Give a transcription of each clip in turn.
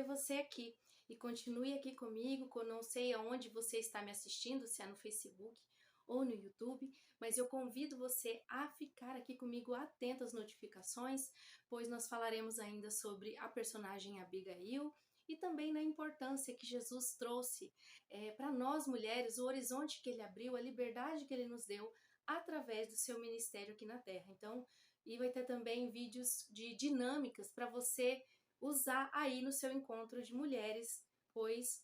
você aqui. E continue aqui comigo, que eu não sei aonde você está me assistindo, se é no Facebook ou no YouTube, mas eu convido você a ficar aqui comigo atento às notificações, pois nós falaremos ainda sobre a personagem Abigail e também na importância que Jesus trouxe para nós mulheres, o horizonte que ele abriu, a liberdade que ele nos deu através do seu ministério aqui na Terra. Então, e vai ter também vídeos de dinâmicas para você usar aí no seu encontro de mulheres, pois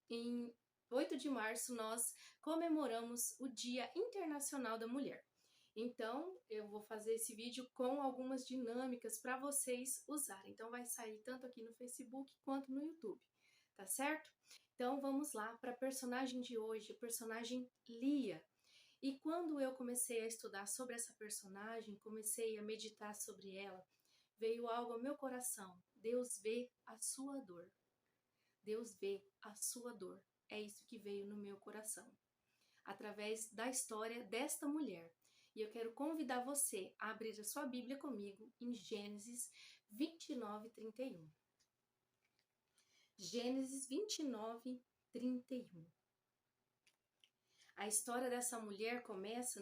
em 8 de março nós comemoramos o Dia Internacional da Mulher. Então, eu vou fazer esse vídeo com algumas dinâmicas para vocês usarem. Então, vai sair tanto aqui no Facebook quanto no YouTube, tá certo? Então, vamos lá para a personagem de hoje, a personagem Lia. E quando eu comecei a estudar sobre essa personagem, comecei a meditar sobre ela, veio algo ao meu coração. Deus vê a sua dor. Deus vê a sua dor. É isso que veio no meu coração, através da história desta mulher. E eu quero convidar você a abrir a sua Bíblia comigo em Gênesis 29, 31. Gênesis 29, 31. A história dessa mulher começa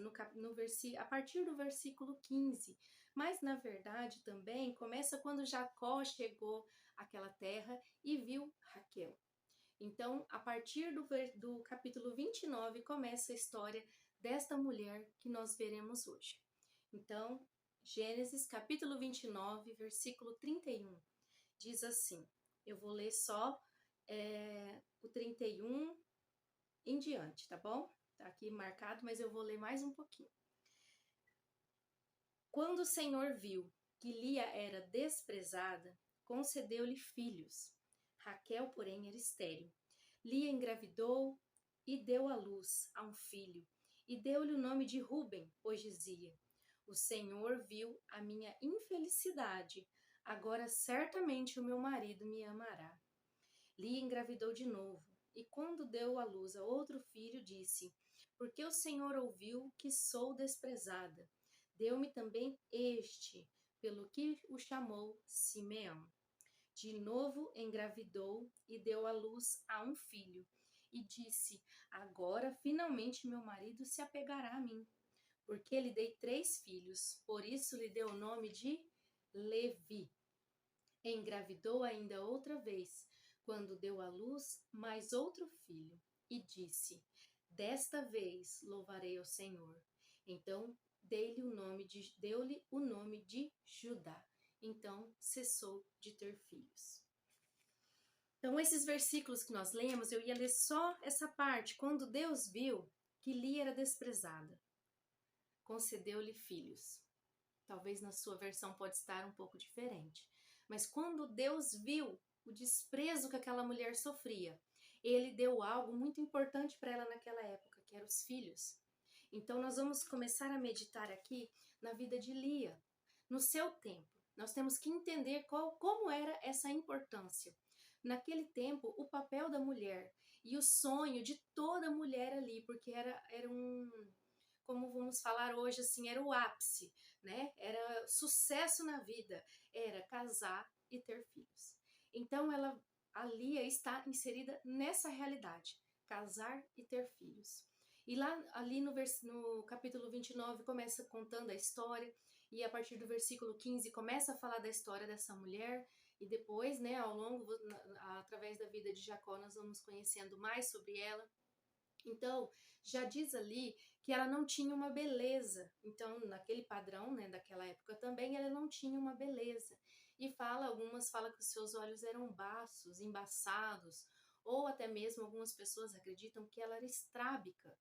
a partir do versículo 15, mas na verdade também começa quando Jacó chegou àquela terra e viu Raquel. Então, a partir do capítulo 29 começa a história desta mulher que nós veremos hoje. Então, Gênesis capítulo 29, versículo 31, diz assim, eu vou ler só o 31 em diante, tá bom? Tá aqui marcado, mas eu vou ler mais um pouquinho. Quando o Senhor viu que Lia era desprezada, concedeu-lhe filhos. Raquel, porém, era estéril. Lia engravidou e deu à luz a um filho, e deu-lhe o nome de Ruben, pois dizia, o Senhor viu a minha infelicidade, agora certamente o meu marido me amará. Lia engravidou de novo, e quando deu à luz a outro filho, disse, porque o Senhor ouviu que sou desprezada, deu-me também este, pelo que o chamou Simeão. De novo engravidou e deu à luz a um filho, e disse, agora finalmente meu marido se apegará a mim, porque lhe dei 3 filhos, por isso lhe deu o nome de Levi. Engravidou ainda outra vez, quando deu à luz mais outro filho, e disse, desta vez louvarei ao Senhor. Então deu-lhe o nome de Judá. Então cessou de ter filhos. Então esses versículos que nós lemos, eu ia ler só essa parte, quando Deus viu que Lia era desprezada, concedeu-lhe filhos. Talvez na sua versão pode estar um pouco diferente. Mas quando Deus viu o desprezo que aquela mulher sofria, ele deu algo muito importante para ela naquela época, que eram os filhos. Então nós vamos começar a meditar aqui na vida de Lia, no seu tempo. Nós temos que entender como era essa importância. Naquele tempo, o papel da mulher e o sonho de toda mulher ali, porque era como vamos falar hoje, assim, era o ápice, né? Era sucesso na vida, era casar e ter filhos. Então, a Lia está inserida nessa realidade, casar e ter filhos. E lá, ali no capítulo 29, começa contando a história, e a partir do versículo 15, começa a falar da história dessa mulher, e depois, né, ao longo, através da vida de Jacó, nós vamos conhecendo mais sobre ela. Então, já diz ali que ela não tinha uma beleza. Então, naquele padrão, né, daquela época também, ela não tinha uma beleza. E algumas falam que os seus olhos eram baços, embaçados, ou até mesmo algumas pessoas acreditam que ela era estrábica.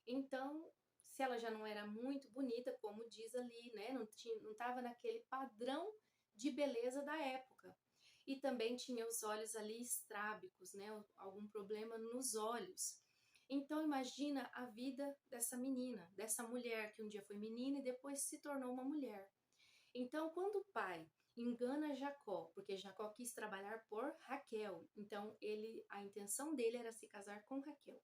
Então, se ela já não era muito bonita, como diz ali, né, não estava naquele padrão de beleza da época. E também tinha os olhos ali estrábicos, né, algum problema nos olhos. Então imagina a vida dessa menina, dessa mulher que um dia foi menina e depois se tornou uma mulher. Então quando o pai engana Jacó, porque Jacó quis trabalhar por Raquel, então a intenção dele era se casar com Raquel.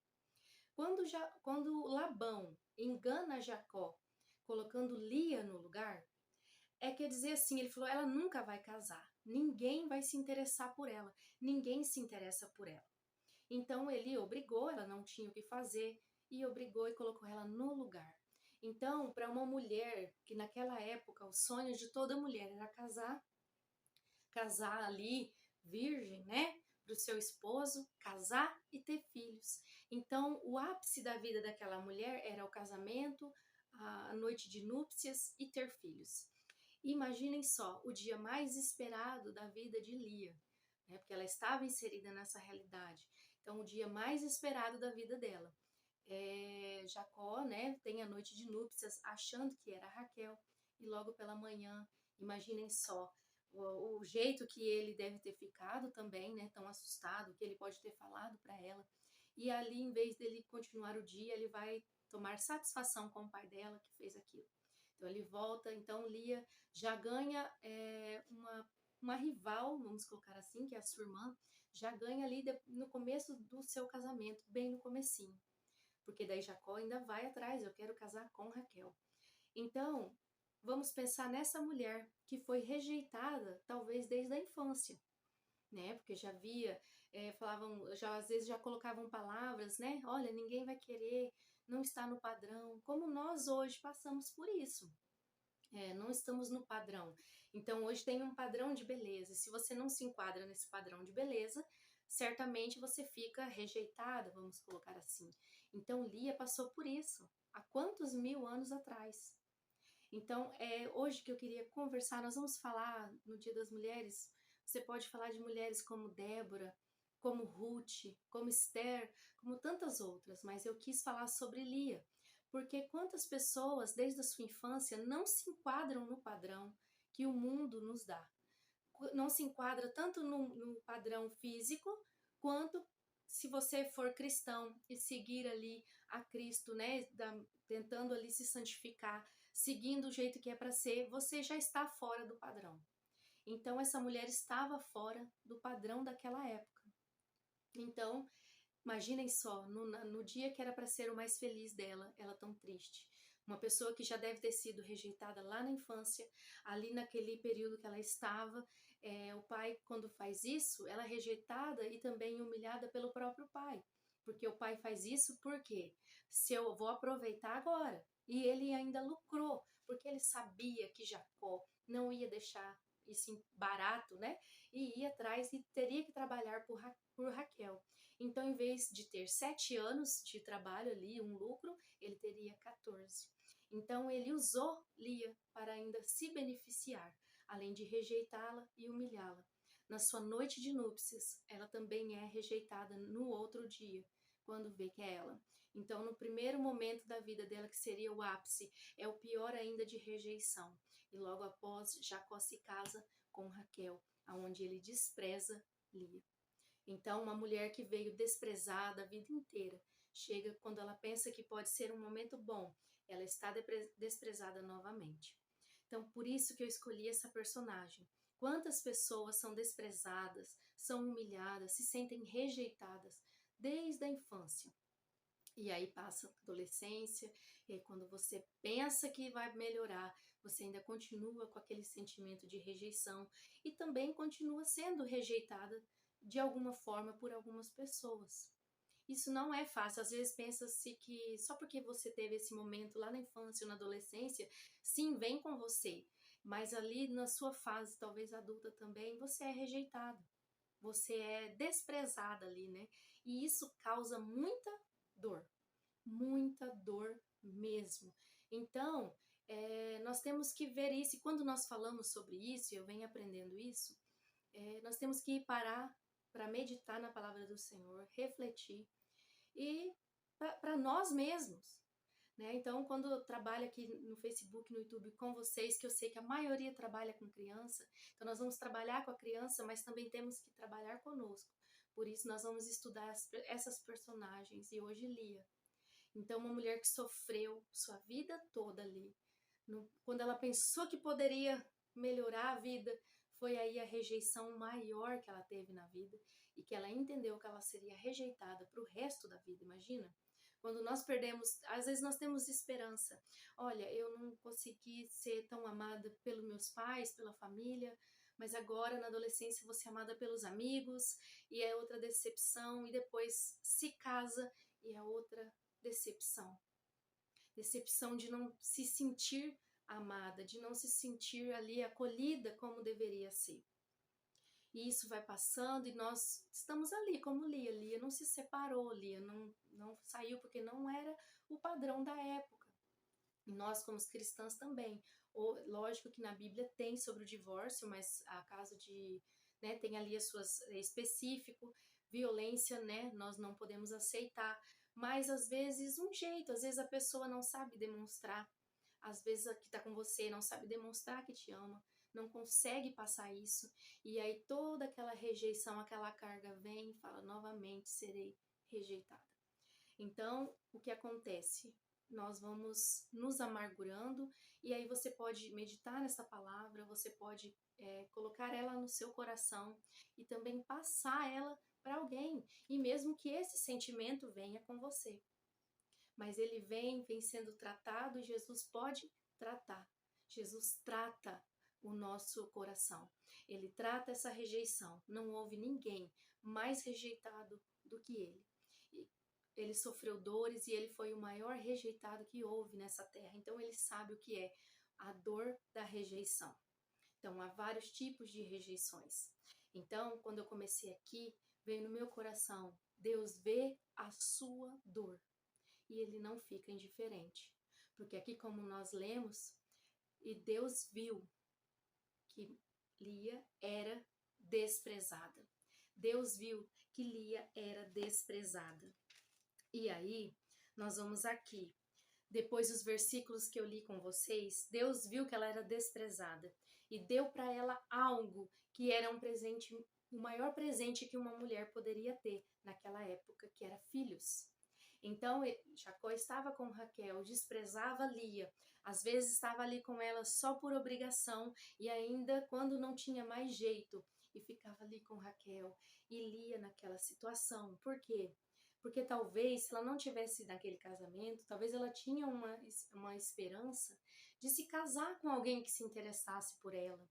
Quando Labão engana Jacó, colocando Lia no lugar, quer dizer assim, ele falou, ela nunca vai casar, ninguém vai se interessar por ela, ninguém se interessa por ela. Então ele obrigou, ela não tinha o que fazer, e obrigou e colocou ela no lugar. Então, para uma mulher, que naquela época o sonho de toda mulher era casar ali virgem, né? Para o seu esposo, casar e ter filhos. Então, o ápice da vida daquela mulher era o casamento, a noite de núpcias e ter filhos. Imaginem só, o dia mais esperado da vida de Lia, né? Porque ela estava inserida nessa realidade. Então, o dia mais esperado da vida dela. Jacó, né, tem a noite de núpcias achando que era Raquel, e logo pela manhã, imaginem só, o jeito que ele deve ter ficado também, né, tão assustado, que ele pode ter falado para ela. E ali, em vez dele continuar o dia, ele vai tomar satisfação com o pai dela que fez aquilo. Então ele volta, então Lia já ganha uma rival, vamos colocar assim, que é a sua irmã, já ganha ali no começo do seu casamento, bem no comecinho. Porque daí Jacó ainda vai atrás, eu quero casar com Raquel. Então, vamos pensar nessa mulher que foi rejeitada, talvez desde a infância, né? Porque já via, falavam, já às vezes já colocavam palavras, né? Olha, ninguém vai querer, não está no padrão. Como nós hoje passamos por isso. Não estamos no padrão. Então, hoje tem um padrão de beleza. Se você não se enquadra nesse padrão de beleza, certamente você fica rejeitada, vamos colocar assim. Então, Lia passou por isso. Há quantos mil anos atrás? Então, hoje que eu queria conversar, nós vamos falar no Dia das Mulheres. Você pode falar de mulheres como Débora, como Ruth, como Esther, como tantas outras, mas eu quis falar sobre Lia, porque quantas pessoas, desde a sua infância, não se enquadram no padrão que o mundo nos dá. Não se enquadra tanto no padrão físico, quanto se você for cristão e seguir ali a Cristo, né, tentando ali se santificar, seguindo o jeito que é para ser, você já está fora do padrão. Então essa mulher estava fora do padrão daquela época. Então, imaginem só, no dia que era para ser o mais feliz dela, ela tão triste. Uma pessoa que já deve ter sido rejeitada lá na infância, ali naquele período que ela estava, o pai, quando faz isso, ela é rejeitada e também humilhada pelo próprio pai. Porque o pai faz isso porque se eu vou aproveitar agora. E ele ainda lucrou, porque ele sabia que Jacó não ia deixar isso barato, né? E ia atrás e teria que trabalhar por Raquel. Então, em vez de ter 7 anos de trabalho ali, um lucro, ele teria 14. Então, ele usou Lia para ainda se beneficiar, além de rejeitá-la e humilhá-la. Na sua noite de núpcias, ela também é rejeitada no outro dia, quando vê que é ela. Então, no primeiro momento da vida dela, que seria o ápice, é o pior ainda de rejeição. E logo após, Jacó se casa com Raquel, aonde ele despreza Lia. Então, uma mulher que veio desprezada a vida inteira, chega quando ela pensa que pode ser um momento bom, ela está desprezada novamente. Então, por isso que eu escolhi essa personagem. Quantas pessoas são desprezadas, são humilhadas, se sentem rejeitadas desde a infância. E aí passa a adolescência, e aí quando você pensa que vai melhorar, você ainda continua com aquele sentimento de rejeição e também continua sendo rejeitada de alguma forma por algumas pessoas. Isso não é fácil. Às vezes pensa-se que só porque você teve esse momento lá na infância ou na adolescência, sim, vem com você. Mas ali na sua fase, talvez adulta também, você é rejeitado. Você é desprezada ali, né? E isso causa muita dor mesmo. Então, nós temos que ver isso. E quando nós falamos sobre isso, e eu venho aprendendo isso, nós temos que parar para meditar na palavra do Senhor, refletir e para nós mesmos. Né? Então, quando eu trabalho aqui no Facebook, no YouTube com vocês, que eu sei que a maioria trabalha com criança, então nós vamos trabalhar com a criança, mas também temos que trabalhar conosco. Por isso, nós vamos estudar essas personagens, e hoje Lia. Então, uma mulher que sofreu sua vida toda ali. Quando ela pensou que poderia melhorar a vida, foi aí a rejeição maior que ela teve na vida e que ela entendeu que ela seria rejeitada para o resto da vida, imagina? Quando nós perdemos, às vezes nós temos esperança. Olha, eu não consegui ser tão amada pelos meus pais, pela família, mas agora na adolescência você é amada pelos amigos e é outra decepção, e depois se casa e é outra decepção. Decepção de não se sentir amada, de não se sentir ali acolhida como deveria ser. E isso vai passando e nós estamos ali como Lia. Lia não se separou, Lia não saiu porque não era o padrão da época. E nós como cristãs também. Lógico que na Bíblia tem sobre o divórcio, mas a caso de, né, tem ali as suas específico, violência, né, nós não podemos aceitar. Mas às vezes um jeito, às vezes a pessoa não sabe demonstrar, às vezes a que está com você não sabe demonstrar que te ama, não consegue passar isso, e aí toda aquela rejeição, aquela carga vem e fala, novamente serei rejeitada. Então, o que acontece? Nós vamos nos amargurando, e aí você pode meditar nessa palavra, você pode colocar ela no seu coração e também passar ela para alguém, e mesmo que esse sentimento venha com você. Mas ele vem sendo tratado e Jesus pode tratar. Jesus trata o nosso coração. Ele trata essa rejeição. Não houve ninguém mais rejeitado do que ele. Ele sofreu dores e ele foi o maior rejeitado que houve nessa terra. Então ele sabe o que é a dor da rejeição. Então há vários tipos de rejeições. Então, quando eu comecei aqui, veio no meu coração, Deus vê a sua dor. E ele não fica indiferente. Porque aqui, como nós lemos, e Deus viu que Lia era desprezada. Deus viu que Lia era desprezada. E aí, nós vamos aqui. Depois dos versículos que eu li com vocês, Deus viu que ela era desprezada e deu para ela algo que era um presente, o maior presente que uma mulher poderia ter naquela época, que era filhos. Então, Jacó estava com Raquel, desprezava Lia, às vezes estava ali com ela só por obrigação e ainda quando não tinha mais jeito, e ficava ali com Raquel e Lia naquela situação. Por quê? Porque talvez, se ela não tivesse naquele casamento, talvez ela tinha uma esperança de se casar com alguém que se interessasse por ela.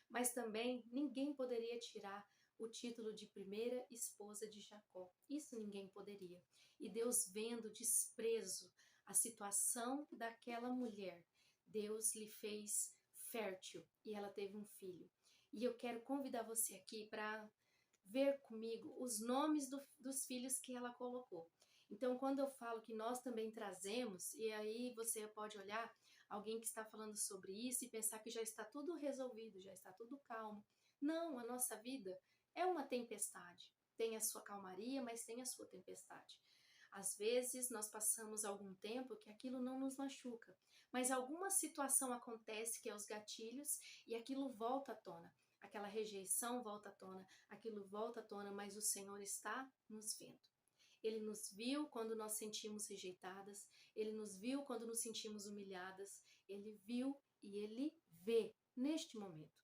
Mas também ninguém poderia tirar o título de primeira esposa de Jacó. Isso ninguém poderia. E Deus vendo o desprezo, a situação daquela mulher, Deus lhe fez fértil e ela teve um filho. E eu quero convidar você aqui para ver comigo os nomes dos filhos que ela colocou. Então, quando eu falo que nós também trazemos, e aí você pode olhar alguém que está falando sobre isso e pensar que já está tudo resolvido, já está tudo calmo. Não, a nossa vida é uma tempestade. Tem a sua calmaria, mas tem a sua tempestade. Às vezes nós passamos algum tempo que aquilo não nos machuca, mas alguma situação acontece que é os gatilhos e aquilo volta à tona. Aquela rejeição volta à tona, aquilo volta à tona, mas o Senhor está nos vendo. Ele nos viu quando nós sentimos rejeitadas, Ele nos viu quando nos sentimos humilhadas, Ele viu e Ele vê neste momento.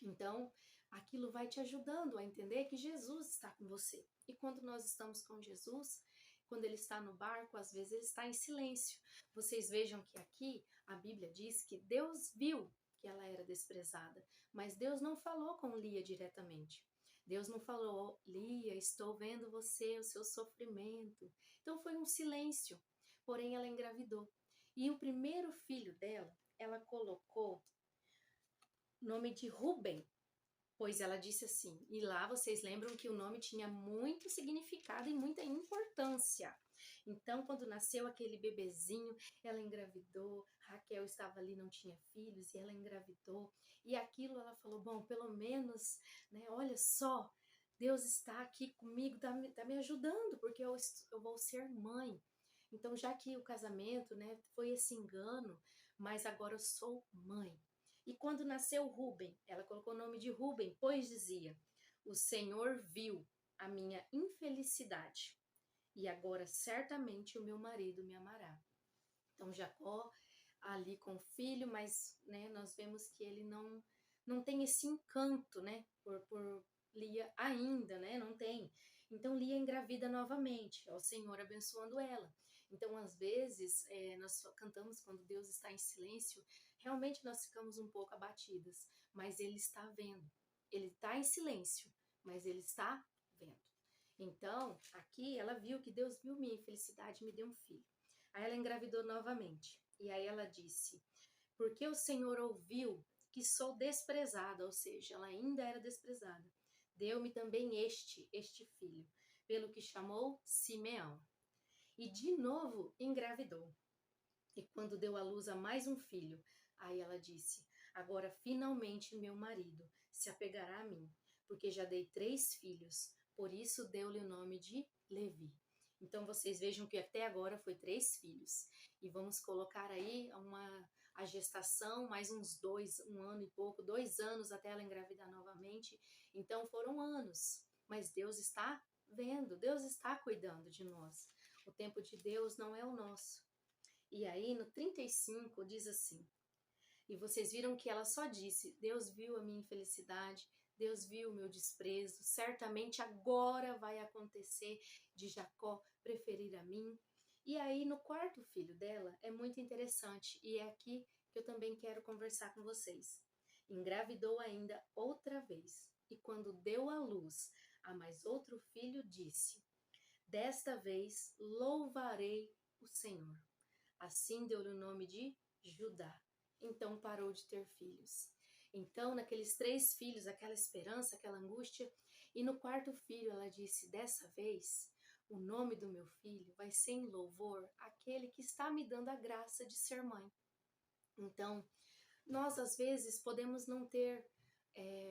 Então, aquilo vai te ajudando a entender que Jesus está com você. E quando nós estamos com Jesus, quando Ele está no barco, às vezes Ele está em silêncio. Vocês vejam que aqui a Bíblia diz que Deus viu que ela era desprezada, mas Deus não falou com Lia diretamente. Deus não falou, Lia, estou vendo você, o seu sofrimento. Então foi um silêncio, porém ela engravidou. E o primeiro filho dela, ela colocou o nome de Ruben, pois ela disse assim, e lá vocês lembram que o nome tinha muito significado e muita importância. Então, quando nasceu aquele bebezinho, ela engravidou, Raquel estava ali, não tinha filhos, e ela engravidou, e aquilo ela falou, bom, pelo menos, né, olha só, Deus está aqui comigo, tá me ajudando, porque eu vou ser mãe. Então, já que o casamento, né, foi esse engano, mas agora eu sou mãe. E quando nasceu Ruben, ela colocou o nome de Ruben, pois dizia, o Senhor viu a minha infelicidade e agora certamente o meu marido me amará. Então Jacó ali com o filho, mas né, nós vemos que ele não tem esse encanto, né, por Lia ainda, né, não tem. Então Lia engravida novamente, ó, o Senhor abençoando ela. Então às vezes nós cantamos quando Deus está em silêncio, realmente nós ficamos um pouco abatidas, mas Ele está vendo. Ele está em silêncio, mas Ele está vendo. Então, aqui ela viu que Deus viu minha infelicidade e me deu um filho. Aí ela engravidou novamente. E aí ela disse, porque o Senhor ouviu que sou desprezada, ou seja, ela ainda era desprezada. Deu-me também este filho, pelo que chamou Simeão. E de novo engravidou. E quando deu à luz a mais um filho, aí ela disse, agora finalmente meu marido se apegará a mim, porque já dei 3 filhos, por isso deu-lhe o nome de Levi. Então vocês vejam que até agora foi 3 filhos. E vamos colocar aí a gestação, mais uns 1 ano e pouco, 2 anos até ela engravidar novamente. Então foram anos, mas Deus está vendo, Deus está cuidando de nós. O tempo de Deus não é o nosso. E aí no 35 diz assim, e vocês viram que ela só disse, Deus viu a minha infelicidade, Deus viu o meu desprezo, certamente agora vai acontecer de Jacó preferir a mim. E aí no quarto filho dela é muito interessante e é aqui que eu também quero conversar com vocês. Engravidou ainda outra vez e quando deu à luz a mais outro filho disse, desta vez louvarei o Senhor. Assim deu-lhe o nome de Judá. Então parou de ter filhos. Então, naqueles 3 filhos, aquela esperança, aquela angústia, e no quarto filho ela disse, dessa vez, o nome do meu filho vai ser em louvor àquele que está me dando a graça de ser mãe. Então, nós às vezes podemos não ter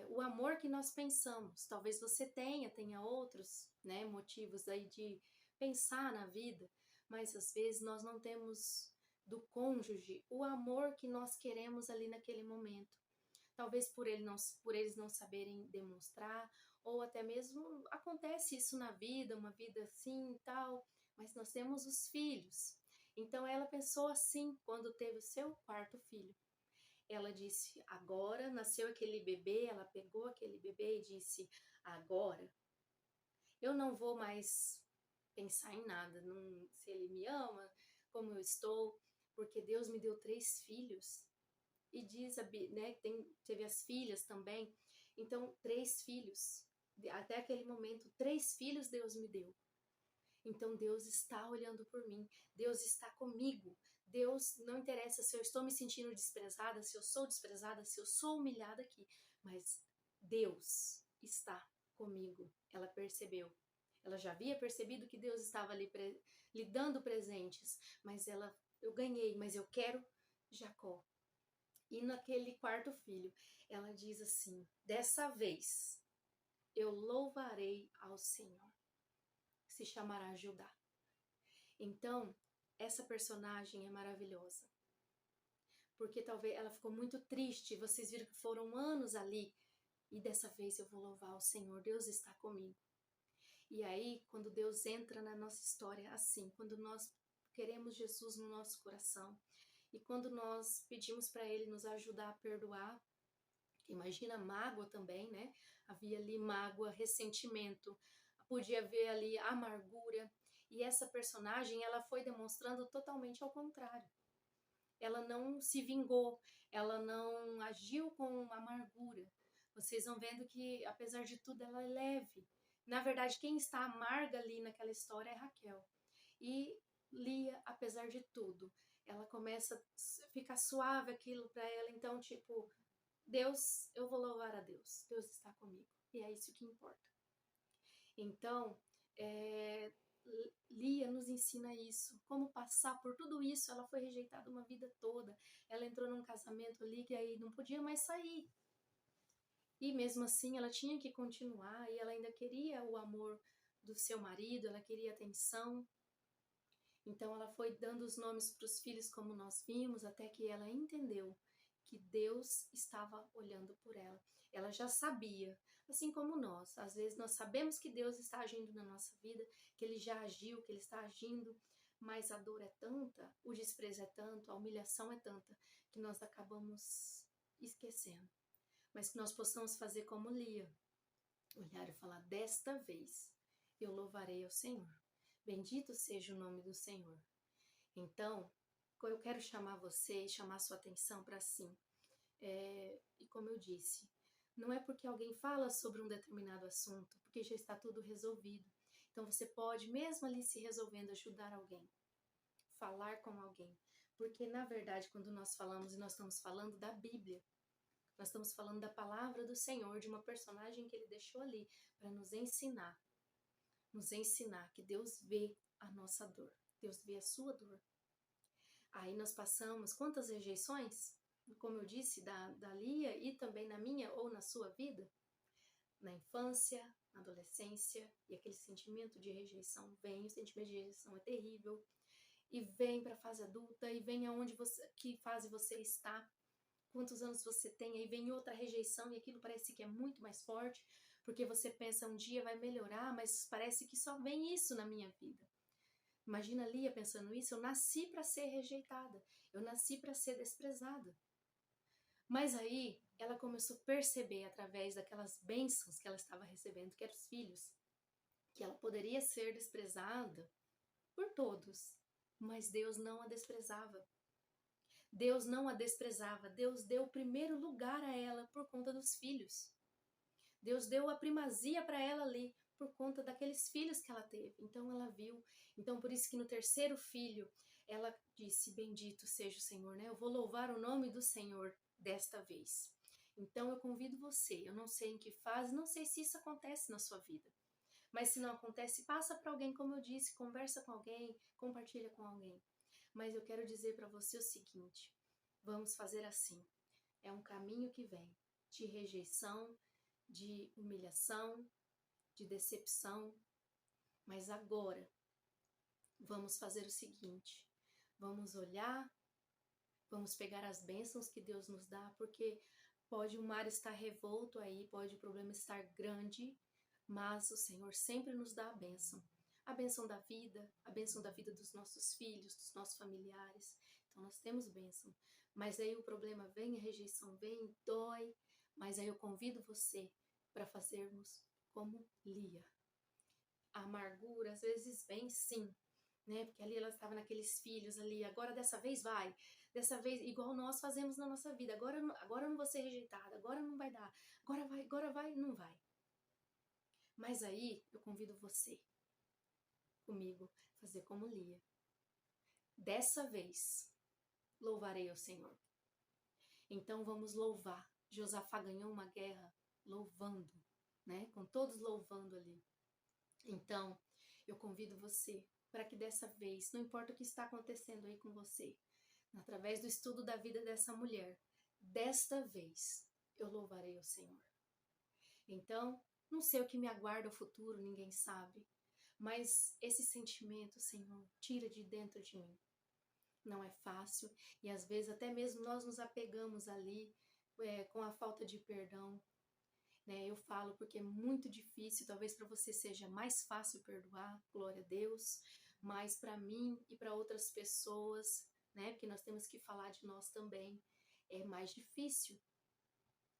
o amor que nós pensamos. Talvez você tenha outros, né, motivos aí de pensar na vida, mas às vezes nós não temos do cônjuge o amor que nós queremos ali naquele momento. Talvez por eles não saberem demonstrar, ou até mesmo acontece isso na vida, uma vida assim e tal, mas nós temos os filhos. Então ela pensou assim quando teve o seu quarto filho. Ela disse, agora nasceu aquele bebê, ela pegou aquele bebê e disse, agora eu não vou mais pensar em nada, se ele me ama, como eu estou, porque Deus me deu 3 filhos. E diz, né, teve as filhas também, então 3 filhos, até aquele momento 3 filhos Deus me deu. Então Deus está olhando por mim, Deus está comigo. Deus, não interessa se eu estou me sentindo desprezada, se eu sou desprezada, se eu sou humilhada aqui, mas Deus está comigo. Ela percebeu. Ela já havia percebido que Deus estava ali lhe dando presentes, mas eu ganhei, mas eu quero Jacó. E naquele quarto filho, ela diz assim, dessa vez eu louvarei ao Senhor. Se chamará Judá. Então, essa personagem é maravilhosa. Porque talvez ela ficou muito triste, vocês viram que foram anos ali, e dessa vez eu vou louvar o Senhor, Deus está comigo. E aí, quando Deus entra na nossa história assim, quando nós queremos Jesus no nosso coração, e quando nós pedimos para Ele nos ajudar a perdoar, imagina mágoa também, né? Havia ali mágoa, ressentimento, podia haver ali amargura, e essa personagem, ela foi demonstrando totalmente ao contrário. Ela não se vingou, ela não agiu com amargura. Vocês vão vendo que, apesar de tudo, ela é leve. Na verdade, quem está amarga ali naquela história é Raquel. E Lia, apesar de tudo, ela começa a ficar suave aquilo para ela. Então, tipo, Deus, eu vou louvar a Deus. Deus está comigo. E é isso que importa. Então, Lia nos ensina isso, como passar por tudo isso. Ela foi rejeitada uma vida toda, ela entrou num casamento ali que aí não podia mais sair, e mesmo assim ela tinha que continuar, e ela ainda queria o amor do seu marido, ela queria atenção. Então ela foi dando os nomes para os filhos como nós vimos, até que ela entendeu que Deus estava olhando por ela. Ela já sabia, assim como nós. Às vezes nós sabemos que Deus está agindo na nossa vida, que Ele já agiu, que Ele está agindo, mas a dor é tanta, o desprezo é tanto, a humilhação é tanta, que nós acabamos esquecendo. Mas que nós possamos fazer como Lia, olhar e falar, desta vez eu louvarei ao Senhor. Bendito seja o nome do Senhor. Então, eu quero chamar você, chamar sua atenção para assim. E como eu disse, não é porque alguém fala sobre um determinado assunto, porque já está tudo resolvido. Então você pode, mesmo ali se resolvendo, ajudar alguém, falar com alguém. Porque, na verdade, quando nós falamos, e nós estamos falando da Bíblia, nós estamos falando da palavra do Senhor, de uma personagem que Ele deixou ali para nos ensinar que Deus vê a nossa dor, Deus vê a sua dor. Aí nós passamos quantas rejeições? Como eu disse, da Lia e também na minha ou na sua vida? Na infância, na adolescência, e aquele sentimento de rejeição vem, o sentimento de rejeição é terrível, e vem para a fase adulta, e vem aonde você, que fase você está, quantos anos você tem, aí vem outra rejeição, e aquilo parece que é muito mais forte, porque você pensa um dia vai melhorar, mas parece que só vem isso na minha vida. Imagina a Lia pensando isso, eu nasci para ser rejeitada, eu nasci para ser desprezada. Mas aí ela começou a perceber, através daquelas bênçãos que ela estava recebendo, que eram os filhos, que ela poderia ser desprezada por todos, mas Deus não a desprezava. Deus não a desprezava, Deus deu o primeiro lugar a ela por conta dos filhos. Deus deu a primazia para ela ali por conta daqueles filhos que ela teve. Então ela viu. Então por isso que no terceiro filho ela disse: bendito seja o Senhor, né? Eu vou louvar o nome do Senhor desta vez. Então eu convido você, eu não sei em que fase, não sei se isso acontece na sua vida. Mas se não acontece, passa para alguém, como eu disse, conversa com alguém, compartilha com alguém. Mas eu quero dizer para você o seguinte: vamos fazer assim. É um caminho que vem de rejeição, de humilhação, de decepção. Mas agora, vamos fazer o seguinte: vamos olhar, vamos pegar as bênçãos que Deus nos dá, porque pode o mar estar revolto aí, pode o problema estar grande, mas o Senhor sempre nos dá a bênção. A bênção da vida dos nossos filhos, dos nossos familiares. Então nós temos bênção. Mas aí o problema vem, a rejeição vem, dói. Mas aí eu convido você para fazermos como Lia. A amargura às vezes vem sim, né? Porque ali ela estava naqueles filhos ali, agora dessa vez vai. Dessa vez, igual nós fazemos na nossa vida. Agora eu não vou ser rejeitada, agora não vai dar. Agora vai, não vai. Mas aí eu convido você comigo fazer como Lia. Dessa vez louvarei ao Senhor. Então vamos louvar. Josafá ganhou uma guerra louvando, né? Com todos louvando ali. Então eu convido você para que dessa vez, não importa o que está acontecendo aí com você, através do estudo da vida dessa mulher, desta vez eu louvarei ao Senhor. Então, não sei o que me aguarda o futuro, ninguém sabe. Mas esse sentimento, Senhor, tira de dentro de mim. Não é fácil e às vezes até mesmo nós nos apegamos ali com a falta de perdão. Né? Eu falo porque é muito difícil, talvez para você seja mais fácil perdoar, glória a Deus, mas para mim e para outras pessoas, né? Porque nós temos que falar de nós também, é mais difícil,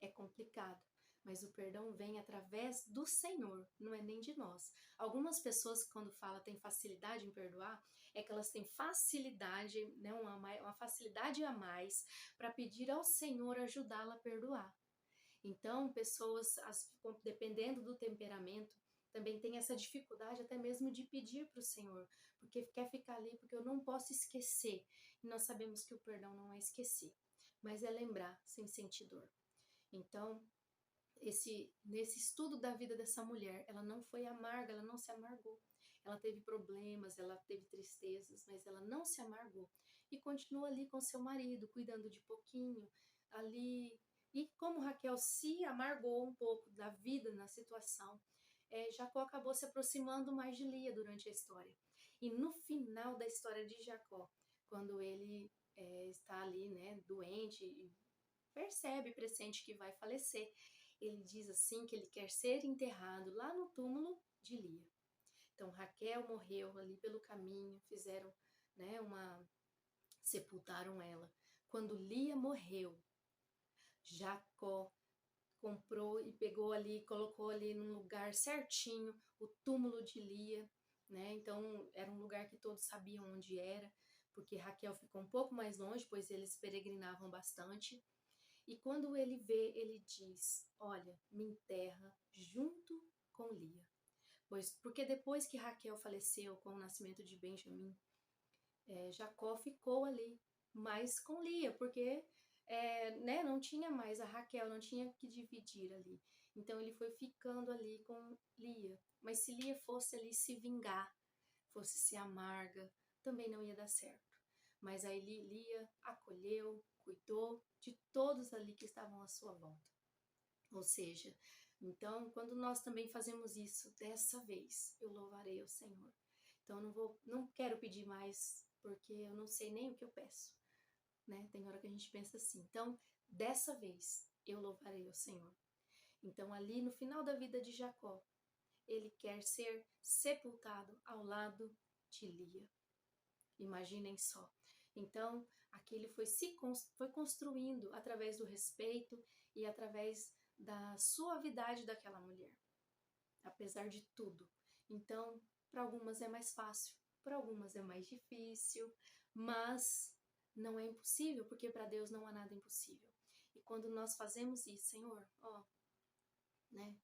é complicado. Mas o perdão vem através do Senhor, não é nem de nós. Algumas pessoas, quando falam tem facilidade em perdoar, é que elas têm facilidade, né, uma facilidade a mais para pedir ao Senhor ajudá-la a perdoar. Então, pessoas, dependendo do temperamento, também tem essa dificuldade até mesmo de pedir para o Senhor, porque quer ficar ali, porque eu não posso esquecer. E nós sabemos que o perdão não é esquecer, mas é lembrar sem sentir dor. Então, nesse estudo da vida dessa mulher, ela não foi amarga, ela não se amargou. Ela teve problemas, ela teve tristezas, mas ela não se amargou. E continuou ali com seu marido, cuidando de pouquinho, ali. E como Raquel se amargou um pouco da vida, na situação, Jacó acabou se aproximando mais de Lia durante a história. E no final da história de Jacó, quando ele está ali, né, doente, e percebe, pressente que vai falecer, ele diz assim que ele quer ser enterrado lá no túmulo de Lia. Então Raquel morreu ali pelo caminho, fizeram, né, sepultaram ela. Quando Lia morreu, Jacó comprou e pegou ali, colocou ali num lugar certinho o túmulo de Lia, né? Então era um lugar que todos sabiam onde era, porque Raquel ficou um pouco mais longe, pois eles peregrinavam bastante. E quando ele vê, ele diz: olha, me enterra junto com Lia. Pois, porque depois que Raquel faleceu com o nascimento de Benjamim, Jacó ficou ali, mais com Lia, porque né, não tinha mais a Raquel, não tinha que dividir ali. Então ele foi ficando ali com Lia. Mas se Lia fosse ali se vingar, fosse ser amarga, também não ia dar certo. Mas aí Lia acolheu, cuidou de todos ali que estavam à sua volta. Ou seja, então, quando nós também fazemos isso, dessa vez eu louvarei ao Senhor. Então, não quero pedir mais, porque eu não sei nem o que eu peço, né? Tem hora que a gente pensa assim. Então, dessa vez eu louvarei ao Senhor. Então, ali no final da vida de Jacó, ele quer ser sepultado ao lado de Lia. Imaginem só. Então, aquele foi construindo através do respeito e através da suavidade daquela mulher, apesar de tudo. Então, para algumas é mais fácil, para algumas é mais difícil, mas não é impossível, porque para Deus não há nada impossível. E quando nós fazemos isso, Senhor, né?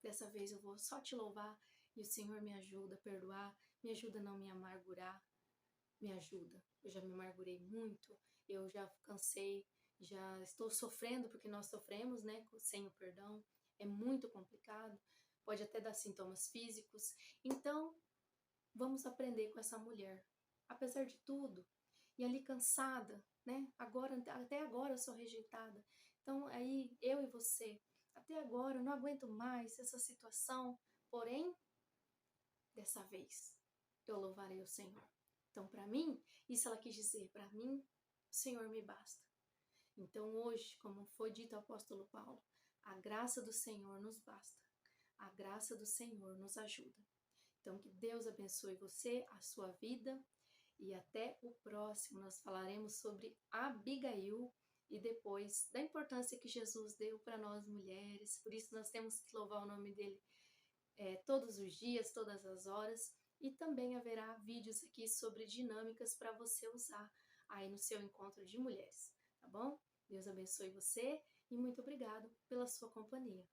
Dessa vez eu vou só te louvar e o Senhor me ajuda a perdoar, me ajuda a não me amargurar, me ajuda. Eu já me amargurei muito, eu já cansei, já estou sofrendo porque nós sofremos, né, sem o perdão. É muito complicado, pode até dar sintomas físicos. Então, vamos aprender com essa mulher. Apesar de tudo, e ali cansada, né? Até agora eu sou rejeitada. Então, aí eu e você, até agora eu não aguento mais essa situação, porém, dessa vez eu louvarei o Senhor. Então, para mim, isso ela quis dizer, para mim, o Senhor me basta. Então, hoje, como foi dito ao apóstolo Paulo, a graça do Senhor nos basta. A graça do Senhor nos ajuda. Então, que Deus abençoe você, a sua vida, e até o próximo. Nós falaremos sobre Abigail e depois da importância que Jesus deu para nós mulheres. Por isso, nós temos que louvar o nome dele todos os dias, todas as horas. E também haverá vídeos aqui sobre dinâmicas para você usar aí no seu encontro de mulheres, tá bom? Deus abençoe você e muito obrigado pela sua companhia.